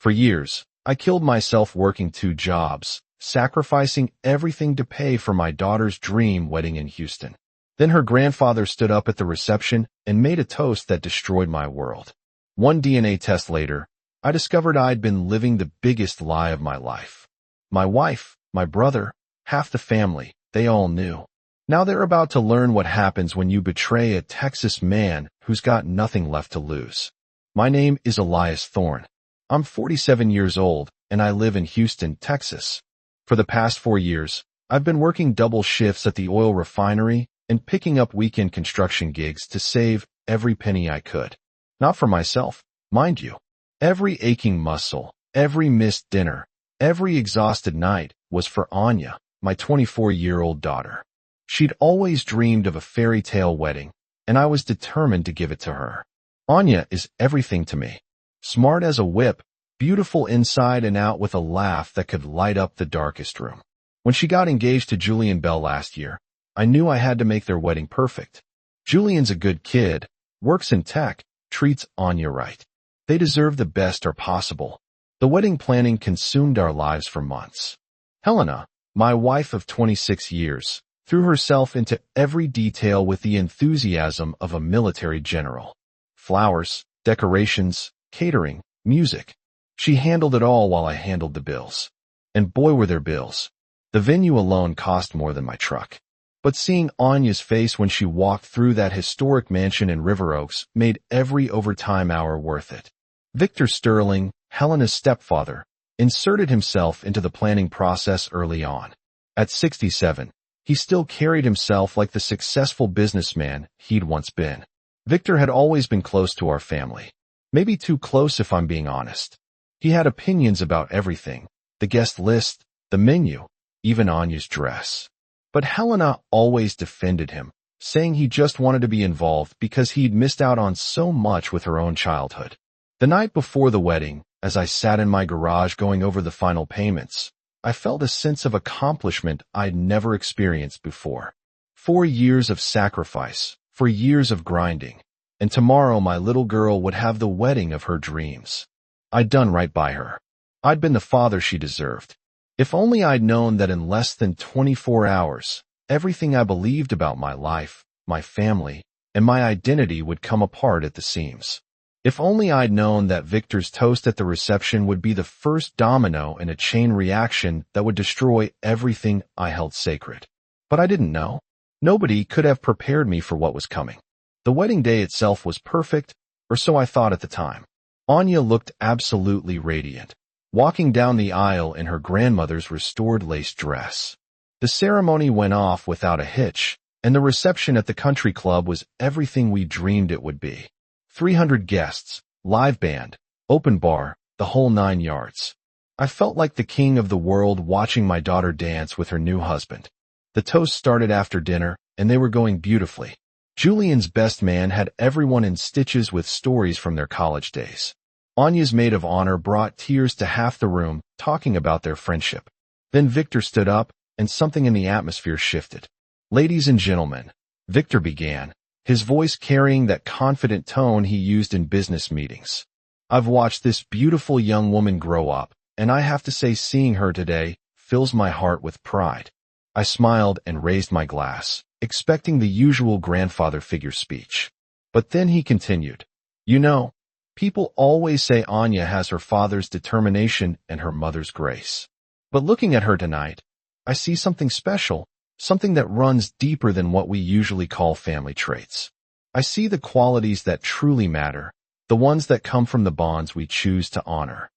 For years, I killed myself working 2 jobs, sacrificing everything to pay for my daughter's dream wedding in Houston. Then her grandfather stood up at the reception and made a toast that destroyed my world. One DNA test later, I discovered I'd been living the biggest lie of my life. My wife, my brother, half the family, they all knew. Now they're about to learn what happens when you betray a Texas man who's got nothing left to lose. My name is Elias Thorne. I'm 47 years old, and I live in Houston, Texas. For the past 4 years, I've been working double shifts at the oil refinery and picking up weekend construction gigs to save every penny I could. Not for myself, mind you. Every aching muscle, every missed dinner, every exhausted night was for Anya, my 24-year-old daughter. She'd always dreamed of a fairy tale wedding, and I was determined to give it to her. Anya is everything to me. Smart as a whip, beautiful inside and out with a laugh that could light up the darkest room. When she got engaged to Julian Bell last year, I knew I had to make their wedding perfect. Julian's a good kid, works in tech, treats Anya right. They deserve the best or possible. The wedding planning consumed our lives for months. Helena, my wife of 26 years, threw herself into every detail with the enthusiasm of a military general. Flowers, decorations, catering, music. She handled it all while I handled the bills. And boy were there bills. The venue alone cost more than my truck. But seeing Anya's face when she walked through that historic mansion in River Oaks made every overtime hour worth it. Victor Sterling, Helena's stepfather, inserted himself into the planning process early on. At 67, he still carried himself like the successful businessman he'd once been. Victor had always been close to our family. Maybe too close if I'm being honest. He had opinions about everything, the guest list, the menu, even Anya's dress. But Helena always defended him, saying he just wanted to be involved because he'd missed out on so much with her own childhood. The night before the wedding, as I sat in my garage going over the final payments, I felt a sense of accomplishment I'd never experienced before. 4 years of sacrifice, 4 years of grinding, and tomorrow my little girl would have the wedding of her dreams. I'd done right by her. I'd been the father she deserved. If only I'd known that in less than 24 hours, everything I believed about my life, my family, and my identity would come apart at the seams. If only I'd known that Victor's toast at the reception would be the first domino in a chain reaction that would destroy everything I held sacred. But I didn't know. Nobody could have prepared me for what was coming. The wedding day itself was perfect, or so I thought at the time. Anya looked absolutely radiant, walking down the aisle in her grandmother's restored lace dress. The ceremony went off without a hitch, and the reception at the country club was everything we dreamed it would be. 300 guests, live band, open bar, the whole 9 yards. I felt like the king of the world watching my daughter dance with her new husband. The toast started after dinner, and they were going beautifully. Julian's best man had everyone in stitches with stories from their college days. Anya's maid of honor brought tears to half the room, talking about their friendship. Then Victor stood up, and something in the atmosphere shifted. "Ladies and gentlemen," Victor began, his voice carrying that confident tone he used in business meetings. "I've watched this beautiful young woman grow up, and I have to say seeing her today fills my heart with pride." I smiled and raised my glass, expecting the usual grandfather figure speech. But then he continued, "You know, people always say Anya has her father's determination and her mother's grace. But looking at her tonight, I see something special, something that runs deeper than what we usually call family traits. I see the qualities that truly matter, the ones that come from the bonds we choose to honor."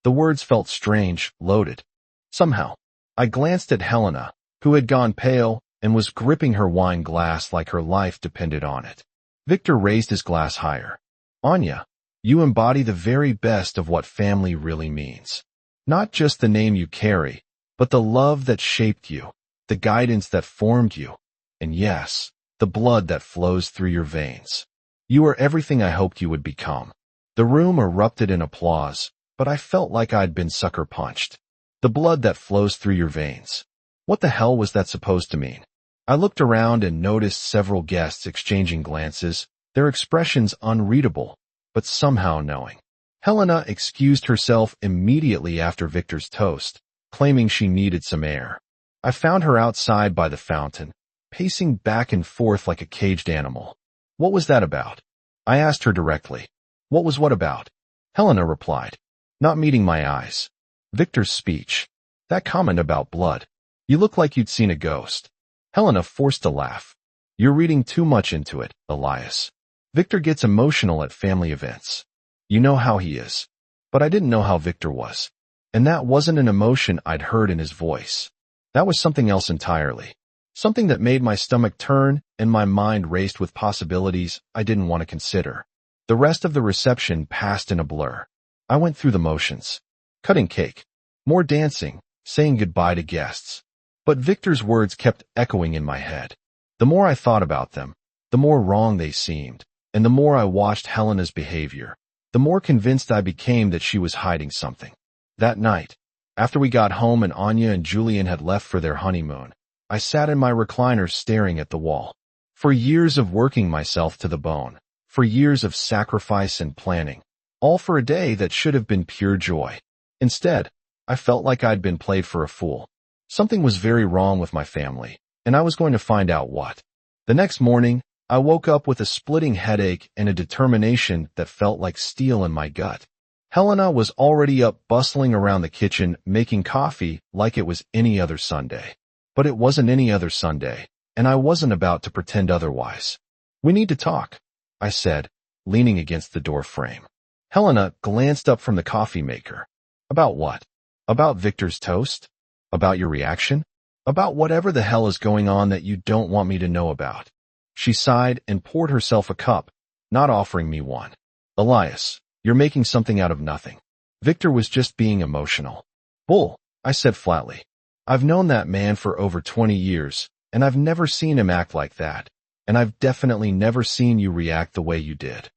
The words felt strange, loaded. Somehow, I glanced at Helena, who had gone pale and was gripping her wine glass like her life depended on it. Victor raised his glass higher. "Anya, you embody the very best of what family really means. Not just the name you carry, but the love that shaped you, the guidance that formed you, and yes, the blood that flows through your veins. You are everything I hoped you would become." The room erupted in applause, but I felt like I'd been sucker punched. The blood that flows through your veins. What the hell was that supposed to mean? I looked around and noticed several guests exchanging glances, their expressions unreadable, but somehow knowing. Helena excused herself immediately after Victor's toast, claiming she needed some air. I found her outside by the fountain, pacing back and forth like a caged animal. What was that about? I asked her directly. What was what about? Helena replied, not meeting my eyes. Victor's speech. That comment about blood. You look like you'd seen a ghost. Helena forced a laugh. You're reading too much into it, Elias. Victor gets emotional at family events. You know how he is. But I didn't know how Victor was. And that wasn't an emotion I'd heard in his voice. That was something else entirely. Something that made my stomach turn and my mind raced with possibilities I didn't want to consider. The rest of the reception passed in a blur. I went through the motions. Cutting cake. More dancing. Saying goodbye to guests. But Victor's words kept echoing in my head. The more I thought about them, the more wrong they seemed. And the more I watched Helena's behavior, the more convinced I became that she was hiding something. That night, after we got home and Anya and Julian had left for their honeymoon, I sat in my recliner staring at the wall. For years of working myself to the bone, for years of sacrifice and planning, all for a day that should have been pure joy. Instead, I felt like I'd been played for a fool. Something was very wrong with my family, and I was going to find out what. The next morning, I woke up with a splitting headache and a determination that felt like steel in my gut. Helena was already up bustling around the kitchen making coffee like it was any other Sunday. But it wasn't any other Sunday, and I wasn't about to pretend otherwise. We need to talk, I said, leaning against the door frame. Helena glanced up from the coffee maker. About what? About Victor's toast? About your reaction? About whatever the hell is going on that you don't want me to know about. She sighed and poured herself a cup, not offering me one. Elias, you're making something out of nothing. Victor was just being emotional. Bull, I said flatly. I've known that man for over 20 years, and I've never seen him act like that, and I've definitely never seen you react the way you did.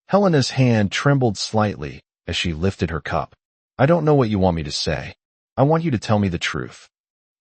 Helena's hand trembled slightly as she lifted her cup. I don't know what you want me to say. I want you to tell me the truth.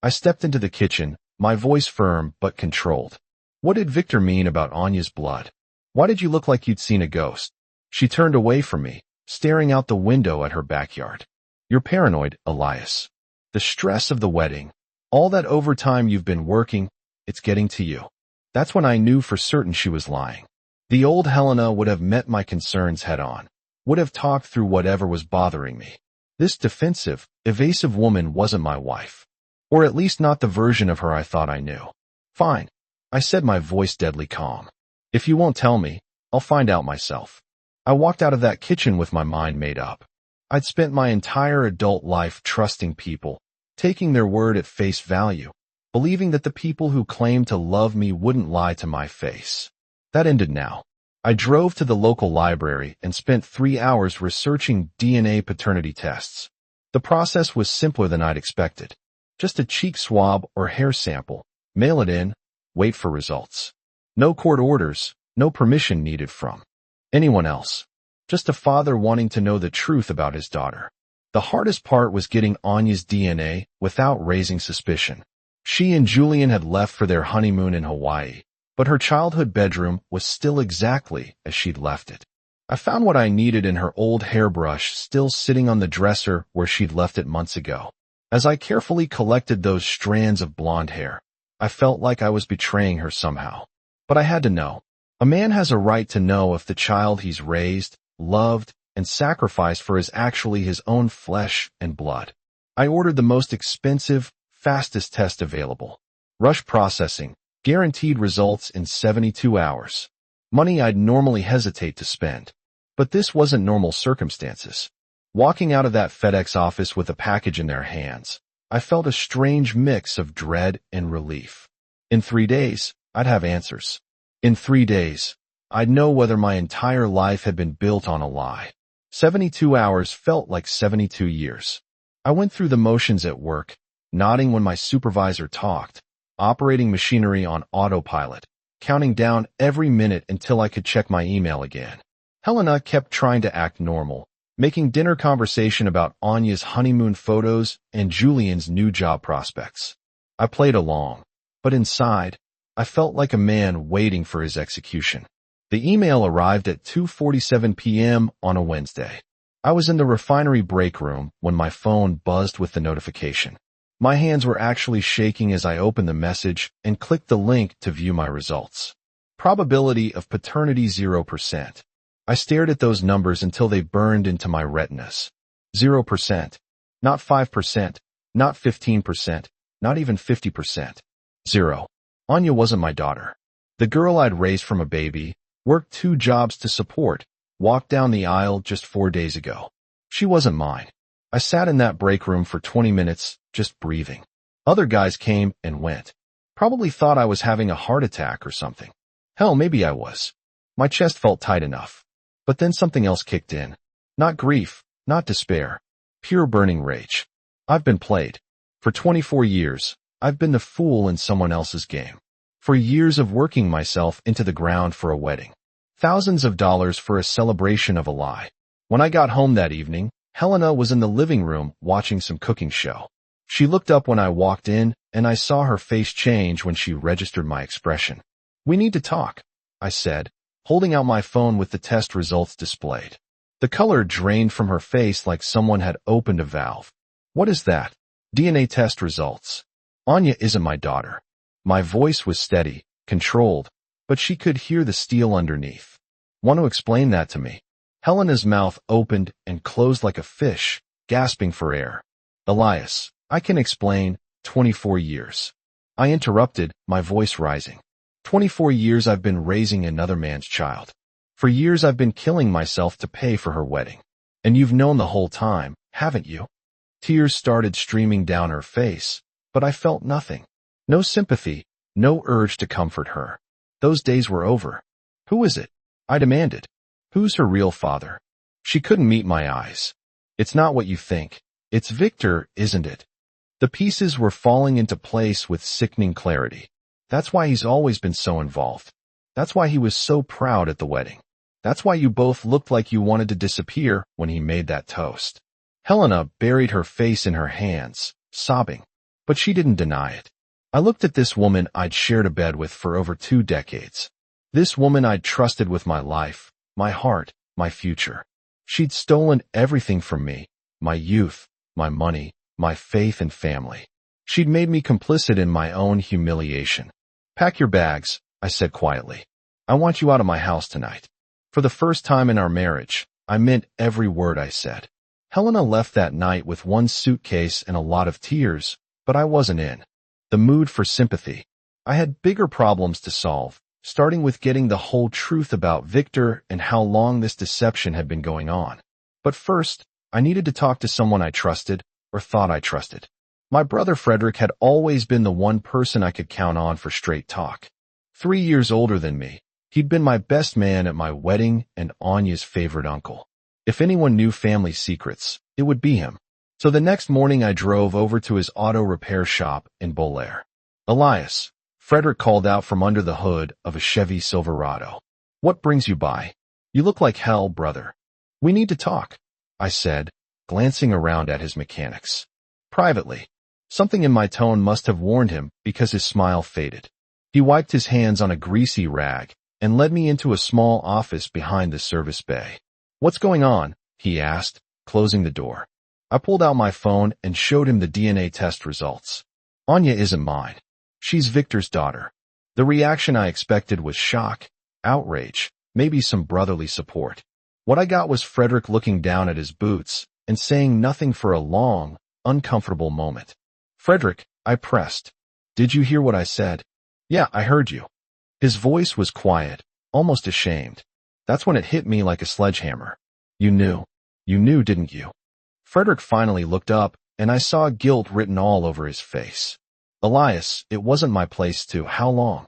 I stepped into the kitchen, my voice firm but controlled. What did Victor mean about Anya's blood? Why did you look like you'd seen a ghost? She turned away from me, staring out the window at her backyard. You're paranoid, Elias. The stress of the wedding, all that overtime you've been working, it's getting to you. That's when I knew for certain she was lying. The old Helena would have met my concerns head on, would have talked through whatever was bothering me. This defensive, evasive woman wasn't my wife. Or at least not the version of her I thought I knew. Fine, I said, my voice deadly calm. If you won't tell me, I'll find out myself. I walked out of that kitchen with my mind made up. I'd spent my entire adult life trusting people, taking their word at face value, believing that the people who claimed to love me wouldn't lie to my face. That ended now. I drove to the local library and spent 3 hours researching DNA paternity tests. The process was simpler than I'd expected. Just a cheek swab or hair sample, mail it in, wait for results. No court orders, no permission needed from anyone else. Just a father wanting to know the truth about his daughter. The hardest part was getting Anya's DNA without raising suspicion. She and Julian had left for their honeymoon in Hawaii, but her childhood bedroom was still exactly as she'd left it. I found what I needed in her old hairbrush still sitting on the dresser where she'd left it months ago. As I carefully collected those strands of blonde hair, I felt like I was betraying her somehow. But I had to know. A man has a right to know if the child he's raised, loved, and sacrificed for is actually his own flesh and blood. I ordered the most expensive, fastest test available. Rush processing, guaranteed results in 72 hours. Money I'd normally hesitate to spend. But this wasn't normal circumstances. Walking out of that FedEx office with a package in their hands, I felt a strange mix of dread and relief. In 3 days, I'd have answers. In 3 days, I'd know whether my entire life had been built on a lie. 72 hours felt like 72 years. I went through the motions at work, nodding when my supervisor talked, operating machinery on autopilot, counting down every minute until I could check my email again. Helena kept trying to act normal, making dinner conversation about Anya's honeymoon photos and Julian's new job prospects. I played along, but inside, I felt like a man waiting for his execution. The email arrived at 2:47 p.m. on a Wednesday. I was in the refinery break room when my phone buzzed with the notification. My hands were actually shaking as I opened the message and clicked the link to view my results. Probability of paternity 0%. I stared at those numbers until they burned into my retinas. 0%. Not 5%. Not 15%. Not even 50%. 0. Anya wasn't my daughter. The girl I'd raised from a baby, worked 2 jobs to support, walked down the aisle just 4 days ago. She wasn't mine. I sat in that break room for 20 minutes, just breathing. Other guys came and went. Probably thought I was having a heart attack or something. Hell, maybe I was. My chest felt tight enough. But then something else kicked in. Not grief, not despair. Pure burning rage. I've been played. For 24 years, I've been the fool in someone else's game. For years of working myself into the ground for a wedding. Thousands of dollars for a celebration of a lie. When I got home that evening, Helena was in the living room watching some cooking show. She looked up when I walked in, and I saw her face change when she registered my expression. "We need to talk," I said, holding out my phone with the test results displayed. The color drained from her face like someone had opened a valve. "What is that?" "DNA test results. Anya isn't my daughter." My voice was steady, controlled, but she could hear the steel underneath. "Want to explain that to me?" Helena's mouth opened and closed like a fish, gasping for air. "Elias, I can explain. 24 years. I interrupted, my voice rising. 24 years I've been raising another man's child. For years I've been killing myself to pay for her wedding. And you've known the whole time, haven't you?" Tears started streaming down her face, but I felt nothing. No sympathy, no urge to comfort her. Those days were over. "Who is it?" I demanded. "Who's her real father?" She couldn't meet my eyes. "It's not what you think. It's Victor, isn't it?" The pieces were falling into place with sickening clarity. That's why he's always been so involved. That's why he was so proud at the wedding. That's why you both looked like you wanted to disappear when he made that toast. Helena buried her face in her hands, sobbing. But she didn't deny it. I looked at this woman I'd shared a bed with for over 2 decades. This woman I'd trusted with my life, my heart, my future. She'd stolen everything from me, my youth, my money, my faith and family. She'd made me complicit in my own humiliation. "Pack your bags," I said quietly. "I want you out of my house tonight." For the first time in our marriage, I meant every word I said. Helena left that night with 1 suitcase and a lot of tears, but I wasn't in the mood for sympathy. I had bigger problems to solve, starting with getting the whole truth about Victor and how long this deception had been going on. But first, I needed to talk to someone I trusted, or thought I trusted. My brother Frederick had always been the one person I could count on for straight talk. 3 years older than me, he'd been my best man at my wedding and Anya's favorite uncle. If anyone knew family secrets, it would be him. So the next morning I drove over to his auto repair shop in Bolaire. "Elias," Frederick called out from under the hood of a Chevy Silverado. "What brings you by? You look like hell, brother." "We need to talk," I said, glancing around at his mechanics. Privately. Something in my tone must have warned him because his smile faded. He wiped his hands on a greasy rag and led me into a small office behind the service bay. "What's going on?" he asked, closing the door. I pulled out my phone and showed him the DNA test results. "Anya isn't mine. She's Victor's daughter." The reaction I expected was shock, outrage, maybe some brotherly support. What I got was Frederick looking down at his boots and saying nothing for a long, uncomfortable moment. "Frederick," I pressed. "Did you hear what I said?" "Yeah, I heard you." His voice was quiet, almost ashamed. That's when it hit me like a sledgehammer. "You knew. You knew, didn't you?" Frederick finally looked up, and I saw guilt written all over his face. "Elias, it wasn't my place to. How long?"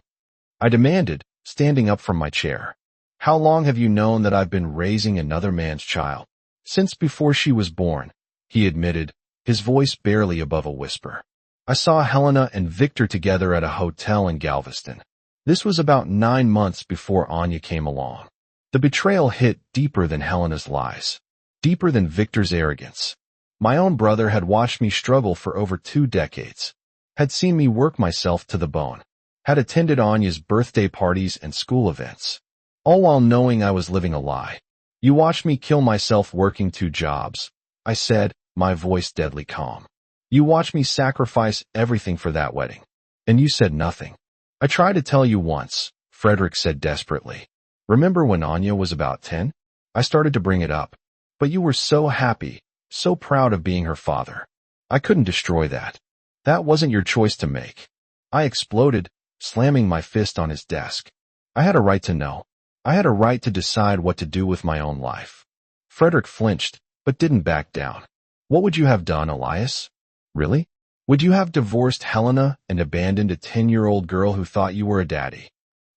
I demanded, standing up from my chair. "How long have you known that I've been raising another man's child?" "Since before she was born," he admitted, his voice barely above a whisper. "I saw Helena and Victor together at a hotel in Galveston. This was about 9 months before Anya came along." The betrayal hit deeper than Helena's lies, deeper than Victor's arrogance. My own brother had watched me struggle for over 2 decades, had seen me work myself to the bone, had attended Anya's birthday parties and school events, all while knowing I was living a lie. You watched me kill myself working 2 jobs, I said, my voice deadly calm. You watched me sacrifice everything for that wedding. And you said nothing. I tried to tell you once, Frederick said desperately. Remember when Anya was about 10? I started to bring it up. But you were so happy, so proud of being her father. I couldn't destroy that. That wasn't your choice to make. I exploded, slamming my fist on his desk. I had a right to know. I had a right to decide what to do with my own life. Frederick flinched, but didn't back down. What would you have done, Elias? Really? Would you have divorced Helena and abandoned a 10-year-old girl who thought you were a daddy?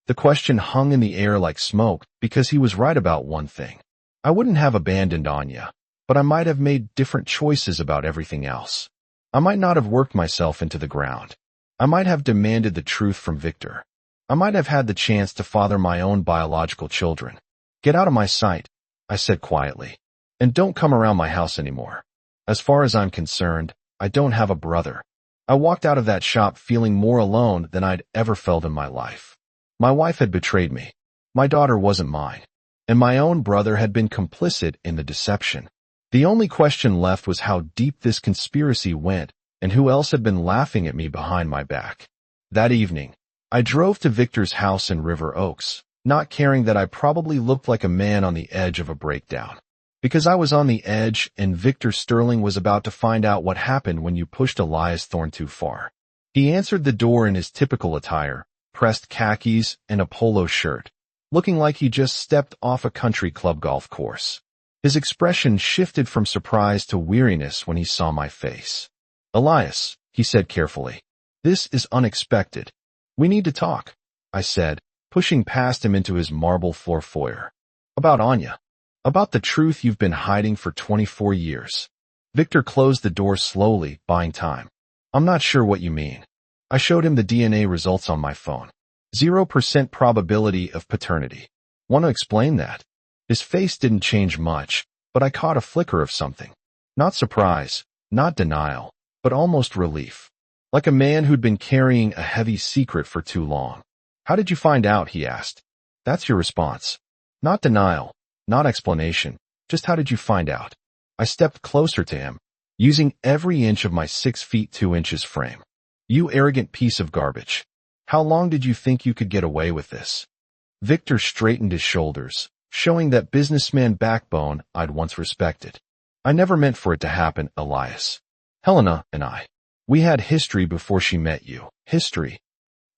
The question hung in the air like smoke because he was right about one thing. I wouldn't have abandoned Anya, but I might have made different choices about everything else. I might not have worked myself into the ground. I might have demanded the truth from Victor. I might have had the chance to father my own biological children. Get out of my sight, I said quietly, and don't come around my house anymore. As far as I'm concerned, I don't have a brother. I walked out of that shop feeling more alone than I'd ever felt in my life. My wife had betrayed me. My daughter wasn't mine. And my own brother had been complicit in the deception. The only question left was how deep this conspiracy went and who else had been laughing at me behind my back. That evening, I drove to Victor's house in River Oaks, not caring that I probably looked like a man on the edge of a breakdown. Because I was on the edge and Victor Sterling was about to find out what happened when you pushed Elias Thorne too far. He answered the door in his typical attire, pressed khakis and a polo shirt, looking like he just stepped off a country club golf course. His expression shifted from surprise to weariness when he saw my face. Elias, he said carefully, this is unexpected. We need to talk, I said, pushing past him into his marble floor foyer. About Anya. About the truth you've been hiding for 24 years. Victor closed the door slowly, buying time. I'm not sure what you mean. I showed him the DNA results on my phone. 0% probability of paternity. Want to explain that? His face didn't change much, but I caught a flicker of something. Not surprise, not denial, but almost relief. Like a man who'd been carrying a heavy secret for too long. How did you find out? He asked. That's your response. Not denial. Not explanation, just how did you find out? I stepped closer to him, using every inch of my 6 feet 2 inches frame. You arrogant piece of garbage. How long did you think you could get away with this? Victor straightened his shoulders, showing that businessman backbone I'd once respected. I never meant for it to happen, Elias. Helena and I. We had history before she met you. History.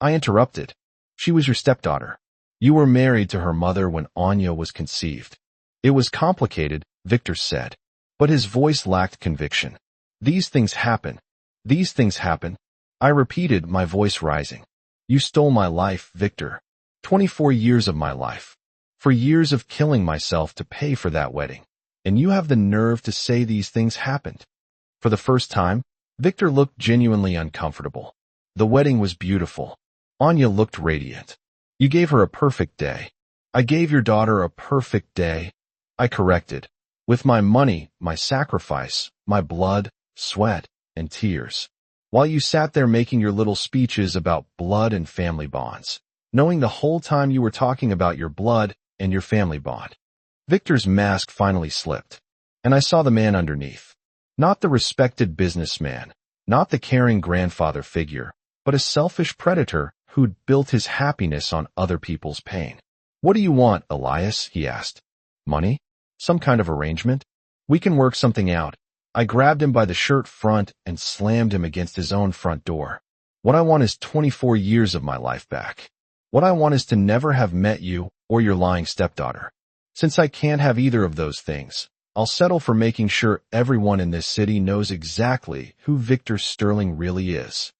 I interrupted. She was your stepdaughter. You were married to her mother when Anya was conceived. It was complicated, Victor said, but his voice lacked conviction. These things happen. These things happen. I repeated, my voice rising. You stole my life, Victor. 24 years of my life. For years of killing myself to pay for that wedding. And you have the nerve to say these things happened. For the first time, Victor looked genuinely uncomfortable. The wedding was beautiful. Anya looked radiant. You gave her a perfect day. I gave your daughter a perfect day. I corrected. With my money, my sacrifice, my blood, sweat, and tears. While you sat there making your little speeches about blood and family bonds, knowing the whole time you were talking about your blood and your family bond. Victor's mask finally slipped, and I saw the man underneath. Not the respected businessman, not the caring grandfather figure, but a selfish predator who'd built his happiness on other people's pain. What do you want, Elias? He asked. Money? Some kind of arrangement? We can work something out. I grabbed him by the shirt front and slammed him against his own front door. What I want is 24 years of my life back. What I want is to never have met you or your lying stepdaughter. Since I can't have either of those things, I'll settle for making sure everyone in this city knows exactly who Victor Sterling really is.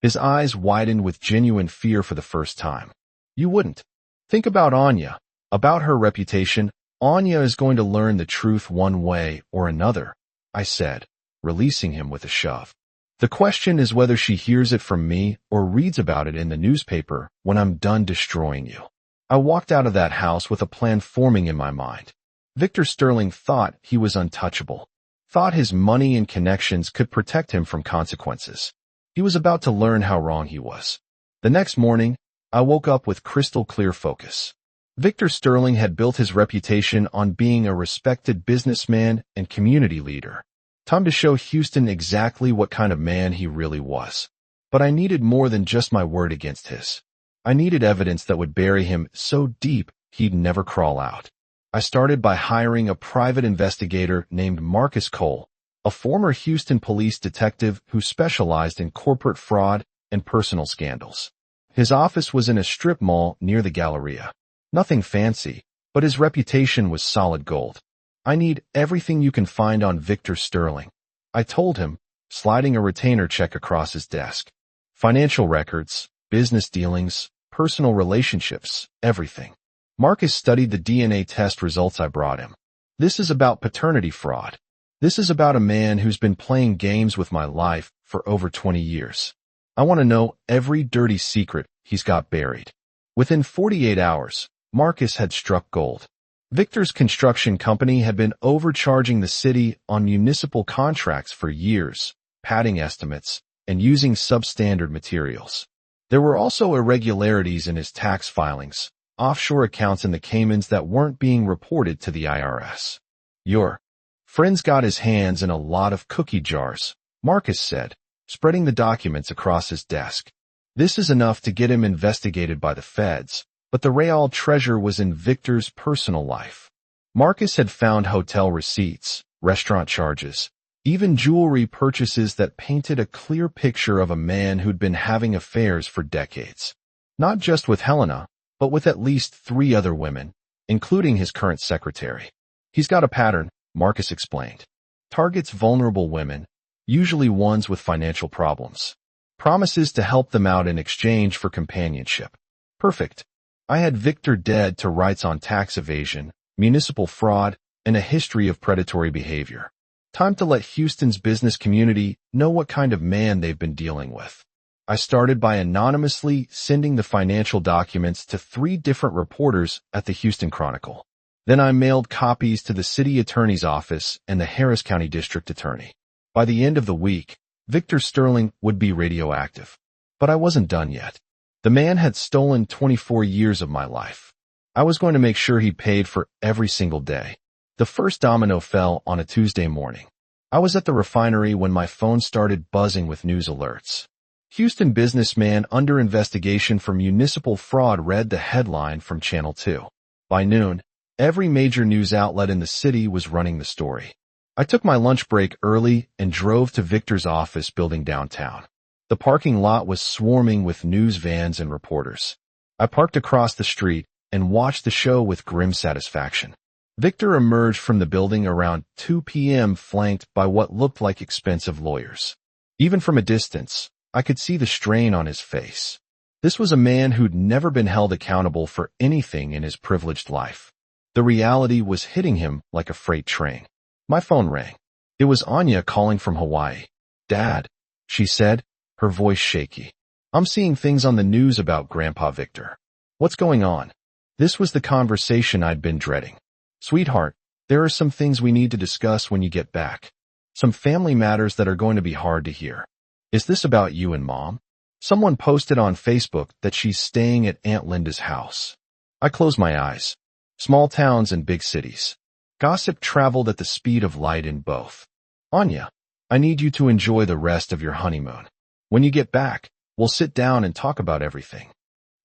His eyes widened with genuine fear for the first time. You wouldn't. Think about Anya. About her reputation. Anya is going to learn the truth one way or another, I said, releasing him with a shove. The question is whether she hears it from me or reads about it in the newspaper when I'm done destroying you. I walked out of that house with a plan forming in my mind. Victor Sterling thought he was untouchable, thought his money and connections could protect him from consequences. He was about to learn how wrong he was. The next morning, I woke up with crystal clear focus. Victor Sterling had built his reputation on being a respected businessman and community leader. Time to show Houston exactly what kind of man he really was. But I needed more than just my word against his. I needed evidence that would bury him so deep he'd never crawl out. I started by hiring a private investigator named Marcus Cole, a former Houston police detective who specialized in corporate fraud and personal scandals. His office was in a strip mall near the Galleria. Nothing fancy, but his reputation was solid gold. I need everything you can find on Victor Sterling, I told him, sliding a retainer check across his desk. Financial records, business dealings, personal relationships, everything. Marcus studied the DNA test results I brought him. This is about paternity fraud. This is about a man who's been playing games with my life for over 20 years. I want to know every dirty secret he's got buried. Within 48 hours, Marcus had struck gold. Victor's construction company had been overcharging the city on municipal contracts for years, padding estimates, and using substandard materials. There were also irregularities in his tax filings, offshore accounts in the Caymans that weren't being reported to the IRS. Your friend's got his hands in a lot of cookie jars, Marcus said, spreading the documents across his desk. This is enough to get him investigated by the feds, but the real treasure was in Victor's personal life. Marcus had found hotel receipts, restaurant charges, even jewelry purchases that painted a clear picture of a man who'd been having affairs for decades. Not just with Helena, but with at least 3 other women, including his current secretary. He's got a pattern, Marcus explained. Targets vulnerable women, usually ones with financial problems. Promises to help them out in exchange for companionship. Perfect. I had Victor dead to rights on tax evasion, municipal fraud, and a history of predatory behavior. Time to let Houston's business community know what kind of man they've been dealing with. I started by anonymously sending the financial documents to 3 different reporters at the Houston Chronicle. Then I mailed copies to the city attorney's office and the Harris County district attorney. By the end of the week, Victor Sterling would be radioactive. But I wasn't done yet. The man had stolen 24 years of my life. I was going to make sure he paid for every single day. The first domino fell on a Tuesday morning. I was at the refinery when my phone started buzzing with news alerts. Houston businessman under investigation for municipal fraud, read the headline from Channel 2. By noon, every major news outlet in the city was running the story. I took my lunch break early and drove to Victor's office building downtown. The parking lot was swarming with news vans and reporters. I parked across the street and watched the show with grim satisfaction. Victor emerged from the building around 2 p.m. flanked by what looked like expensive lawyers. Even from a distance, I could see the strain on his face. This was a man who'd never been held accountable for anything in his privileged life. The reality was hitting him like a freight train. My phone rang. It was Anya calling from Hawaii. "Dad," she said, her voice shaky. "I'm seeing things on the news about Grandpa Victor." "What's going on?" This was the conversation I'd been dreading. "Sweetheart, there are some things we need to discuss when you get back. Some family matters that are going to be hard to hear." "Is this about you and Mom?" Someone posted on Facebook that she's staying at Aunt Linda's house. I closed my eyes. Small towns and big cities. Gossip traveled at the speed of light in both. "Anya, I need you to enjoy the rest of your honeymoon. When you get back, we'll sit down and talk about everything."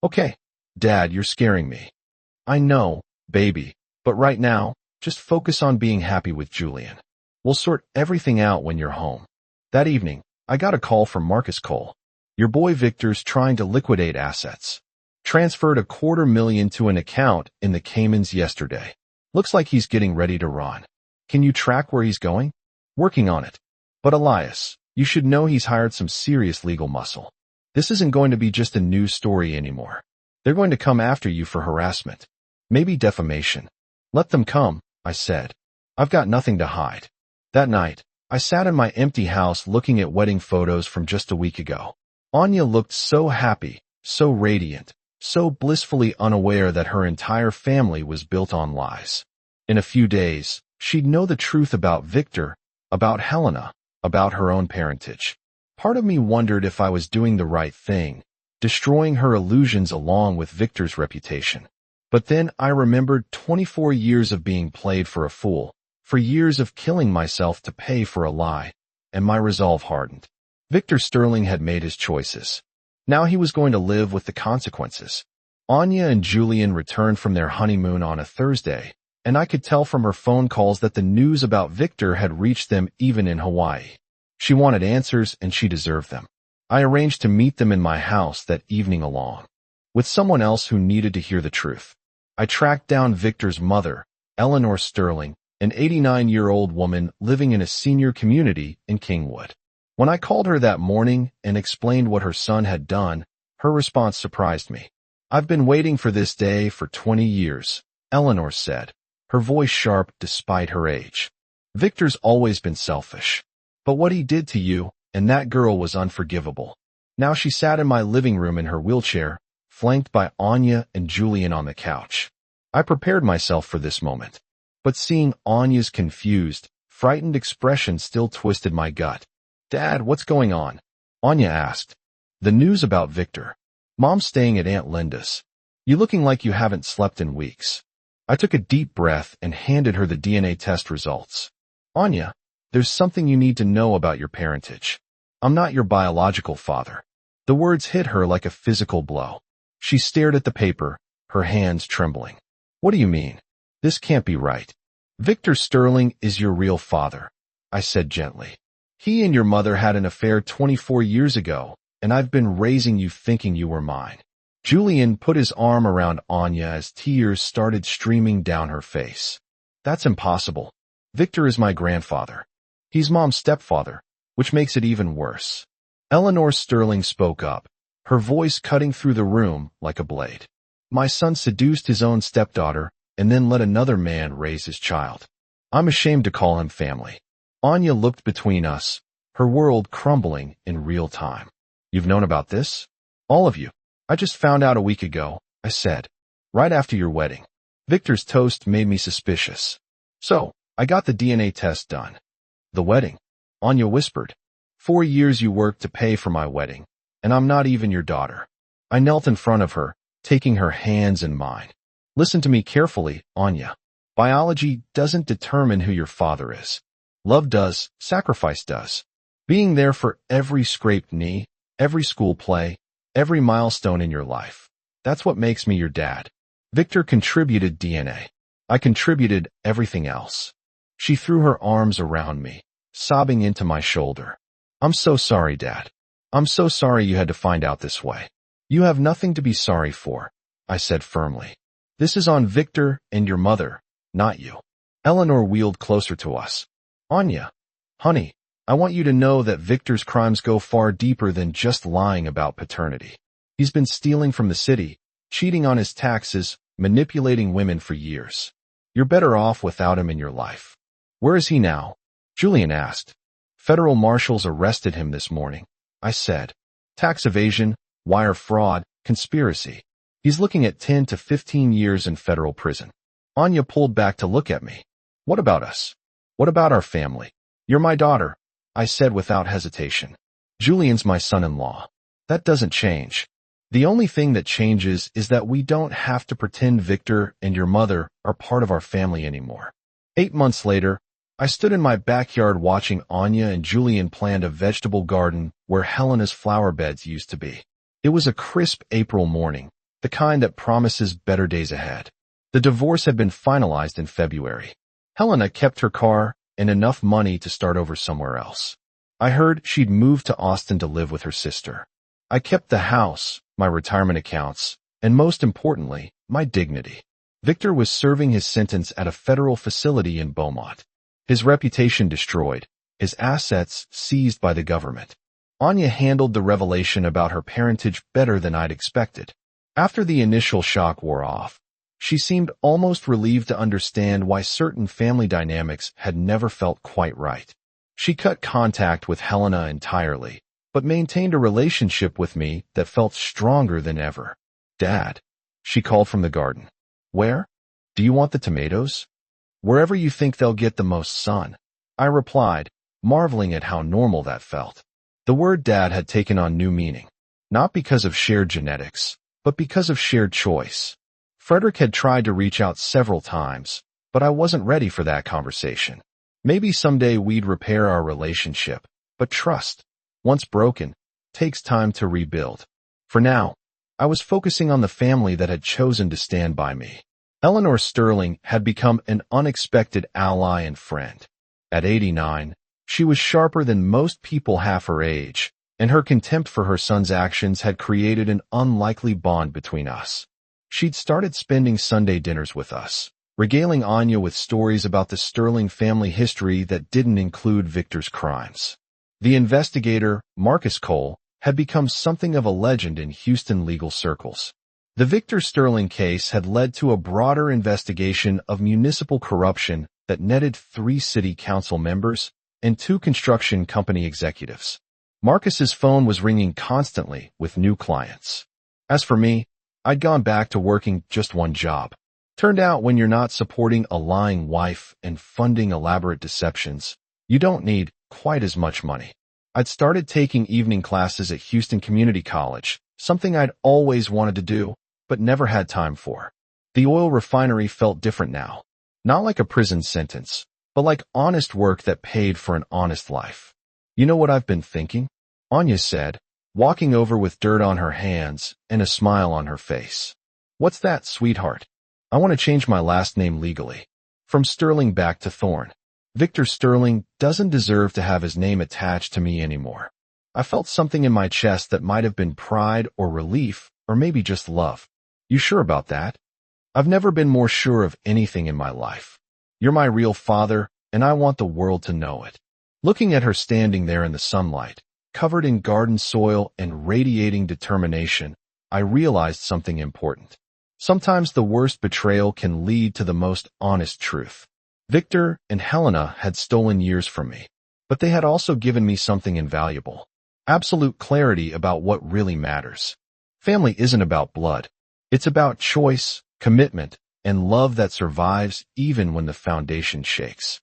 "Okay." "Dad, you're scaring me." "I know, baby, but right now, just focus on being happy with Julian. We'll sort everything out when you're home." That evening, I got a call from Marcus Cole. "Your boy Victor's trying to liquidate assets. Transferred $250,000 to an account in the Caymans yesterday. Looks like he's getting ready to run. Can you track where he's going?" "Working on it. But Elias, you should know he's hired some serious legal muscle. This isn't going to be just a news story anymore. They're going to come after you for harassment. Maybe defamation." "Let them come," I said. "I've got nothing to hide." That night, I sat in my empty house looking at wedding photos from just a week ago. Anya looked so happy, so radiant, so blissfully unaware that her entire family was built on lies. In a few days, she'd know the truth about Victor, about Helena, about her own parentage. Part of me wondered if I was doing the right thing, destroying her illusions along with Victor's reputation. But then I remembered 24 years of being played for a fool, for years of killing myself to pay for a lie, and my resolve hardened. Victor Sterling had made his choices. Now he was going to live with the consequences. Anya and Julian returned from their honeymoon on a Thursday, and I could tell from her phone calls that the news about Victor had reached them even in Hawaii. She wanted answers, and she deserved them. I arranged to meet them in my house that evening along with someone else who needed to hear the truth. I tracked down Victor's mother, Eleanor Sterling, an 89-year-old woman living in a senior community in Kingwood. When I called her that morning and explained what her son had done, her response surprised me. "I've been waiting for this day for 20 years, Eleanor said, her voice sharp despite her age. "Victor's always been selfish. But what he did to you and that girl was unforgivable." Now she sat in my living room in her wheelchair, flanked by Anya and Julian on the couch. I prepared myself for this moment. But seeing Anya's confused, frightened expression still twisted my gut. "Dad, what's going on?" Anya asked. "The news about Victor. Mom's staying at Aunt Linda's. You looking like you haven't slept in weeks." I took a deep breath and handed her the DNA test results. "Anya, there's something you need to know about your parentage. I'm not your biological father." The words hit her like a physical blow. She stared at the paper, her hands trembling. "What do you mean? This can't be right." "Victor Sterling is your real father," I said gently. "He and your mother had an affair 24 years ago, and I've been raising you thinking you were mine." Julian put his arm around Anya as tears started streaming down her face. "That's impossible. Victor is my grandfather. He's Mom's stepfather, which makes it even worse." Eleanor Sterling spoke up, her voice cutting through the room like a blade. "My son seduced his own stepdaughter and then let another man raise his child. I'm ashamed to call him family." Anya looked between us, her world crumbling in real time. "You've known about this? All of you?" "I just found out a week ago," I said, "right after your wedding." Victor's toast made me suspicious. "So, I got the DNA test done." "The wedding?" Anya whispered. 4 years you worked to pay for my wedding, and I'm not even your daughter." I knelt in front of her, taking her hands in mine. "Listen to me carefully, Anya. Biology doesn't determine who your father is. Love does, sacrifice does. Being there for every scraped knee, every school play, every milestone in your life. That's what makes me your dad. Victor contributed DNA. I contributed everything else." She threw her arms around me, sobbing into my shoulder. "I'm so sorry, Dad. I'm so sorry you had to find out this way." "You have nothing to be sorry for," I said firmly. "This is on Victor and your mother, not you." Eleanor wheeled closer to us. "Anya, honey, I want you to know that Victor's crimes go far deeper than just lying about paternity. He's been stealing from the city, cheating on his taxes, manipulating women for years. You're better off without him in your life." "Where is he now?" Julian asked. "Federal marshals arrested him this morning," I said. "Tax evasion, wire fraud, conspiracy. He's looking at 10 to 15 years in federal prison." Anya pulled back to look at me. "What about us? What about our family?" "You're my daughter," I said without hesitation. "Julian's my son-in-law. That doesn't change. The only thing that changes is that we don't have to pretend Victor and your mother are part of our family anymore." 8 months later, I stood in my backyard watching Anya and Julian plant a vegetable garden where Helena's flower beds used to be. It was a crisp April morning, the kind that promises better days ahead. The divorce had been finalized in February. Helena kept her car and enough money to start over somewhere else. I heard she'd moved to Austin to live with her sister. I kept the house, my retirement accounts, and most importantly, my dignity. Victor was serving his sentence at a federal facility in Beaumont. His reputation destroyed, his assets seized by the government. Anya handled the revelation about her parentage better than I'd expected. After the initial shock wore off, she seemed almost relieved to understand why certain family dynamics had never felt quite right. She cut contact with Helena entirely, but maintained a relationship with me that felt stronger than ever. "Dad," she called from the garden. "Where? Do you want the tomatoes?" "Wherever you think they'll get the most sun," I replied, marveling at how normal that felt. The word dad had taken on new meaning, not because of shared genetics, but because of shared choice. Frederick had tried to reach out several times, but I wasn't ready for that conversation. Maybe someday we'd repair our relationship, but trust, once broken, takes time to rebuild. For now, I was focusing on the family that had chosen to stand by me. Eleanor Sterling had become an unexpected ally and friend. At 89, she was sharper than most people half her age, and her contempt for her son's actions had created an unlikely bond between us. She'd started spending Sunday dinners with us, regaling Anya with stories about the Sterling family history that didn't include Victor's crimes. The investigator, Marcus Cole, had become something of a legend in Houston legal circles. The Victor Sterling case had led to a broader investigation of municipal corruption that netted 3 city council members and 2 construction company executives. Marcus's phone was ringing constantly with new clients. As for me, I'd gone back to working just one job. Turned out when you're not supporting a lying wife and funding elaborate deceptions, you don't need quite as much money. I'd started taking evening classes at Houston Community College, something I'd always wanted to do, but never had time for. The oil refinery felt different now. Not like a prison sentence, but like honest work that paid for an honest life. You know what I've been thinking? Anya said, walking over with dirt on her hands and a smile on her face. What's that, sweetheart? I want to change my last name legally. From Sterling back to Thorne. Victor Sterling doesn't deserve to have his name attached to me anymore. I felt something in my chest that might have been pride or relief, or maybe just love. You sure about that? I've never been more sure of anything in my life. You're my real father, and I want the world to know it. Looking at her standing there in the sunlight, covered in garden soil and radiating determination, I realized something important. Sometimes the worst betrayal can lead to the most honest truth. Victor and Helena had stolen years from me, but they had also given me something invaluable. Absolute clarity about what really matters. Family isn't about blood. It's about choice, commitment, and love that survives even when the foundation shakes.